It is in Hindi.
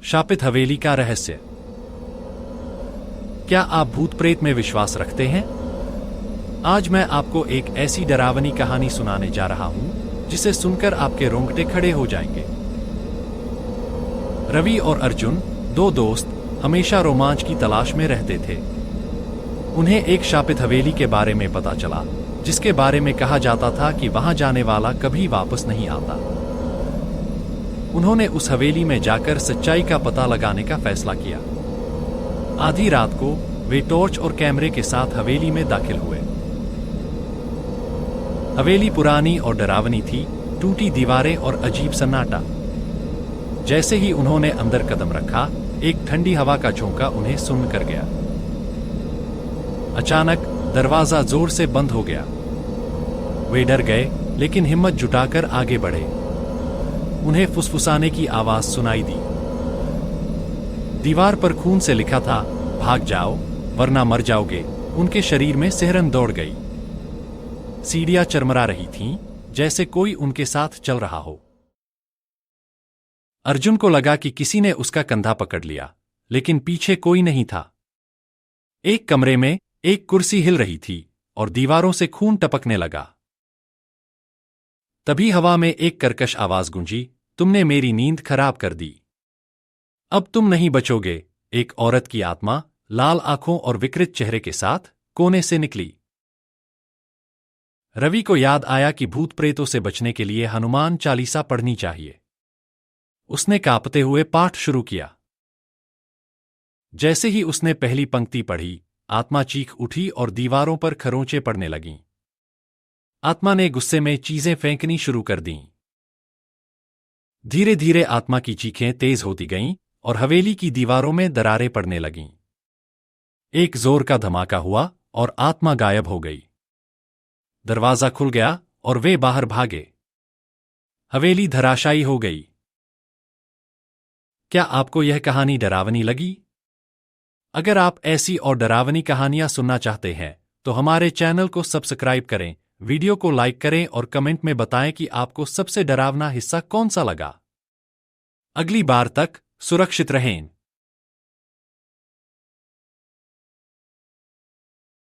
शापित हवेली का रहस्य। क्या आप भूत प्रेत में विश्वास रखते हैं? आज मैं आपको एक ऐसी डरावनी कहानी सुनाने जा रहा हूं जिसे सुनकर आपके रोंगटे खड़े हो जाएंगे। रवि और अर्जुन, दो दोस्त, हमेशा रोमांच की तलाश में रहते थे। उन्हें एक शापित हवेली के बारे में पता चला, जिसके बारे में कहा जाता था कि वहां जाने वाला कभी वापस नहीं आता। उन्होंने उस हवेली में जाकर सच्चाई का पता लगाने का फैसला किया। आधी रात को वे टॉर्च और कैमरे के साथ हवेली में दाखिल हुए। हवेली पुरानी और डरावनी थी, टूटी दीवारें और अजीब सन्नाटा। जैसे ही उन्होंने अंदर कदम रखा, एक ठंडी हवा का झोंका उन्हें सुन्न कर गया। अचानक दरवाजा जोर से बंद हो गया। वे डर गए, लेकिन हिम्मत जुटाकर आगे बढ़े। उन्हें फुसफुसाने की आवाज सुनाई दी। दीवार पर खून से लिखा था, भाग जाओ वरना मर जाओगे। उनके शरीर में सिहरन दौड़ गई। सीढ़ियां चरमरा रही थीं, जैसे कोई उनके साथ चल रहा हो। अर्जुन को लगा कि किसी ने उसका कंधा पकड़ लिया, लेकिन पीछे कोई नहीं था। एक कमरे में एक कुर्सी हिल रही थी और दीवारों से खून टपकने लगा। तभी हवा में एक कर्कश आवाज गूंजी, तुमने मेरी नींद खराब कर दी। अब तुम नहीं बचोगे। एक औरत की आत्मा, लाल आंखों और विकृत चेहरे के साथ, कोने से निकली। रवि को याद आया कि भूत प्रेतों से बचने के लिए हनुमान चालीसा पढ़नी चाहिए। उसने कांपते हुए पाठ शुरू किया। जैसे ही उसने पहली पंक्ति पढ़ी, आत्मा चीख उठी और दीवारों पर खरोंचे पड़ने लगीं। आत्मा ने गुस्से में चीजें फेंकनी शुरू कर दीं। धीरे धीरे आत्मा की चीखें तेज होती गईं और हवेली की दीवारों में दरारें पड़ने लगीं। एक जोर का धमाका हुआ और आत्मा गायब हो गई। दरवाजा खुल गया और वे बाहर भागे। हवेली धराशायी हो गई। क्या आपको यह कहानी डरावनी लगी? अगर आप ऐसी और डरावनी कहानियां सुनना चाहते हैं तो हमारे चैनल को सब्सक्राइब करें, वीडियो को लाइक करें और कमेंट में बताएं कि आपको सबसे डरावना हिस्सा कौन सा लगा। अगली बार तक सुरक्षित रहें।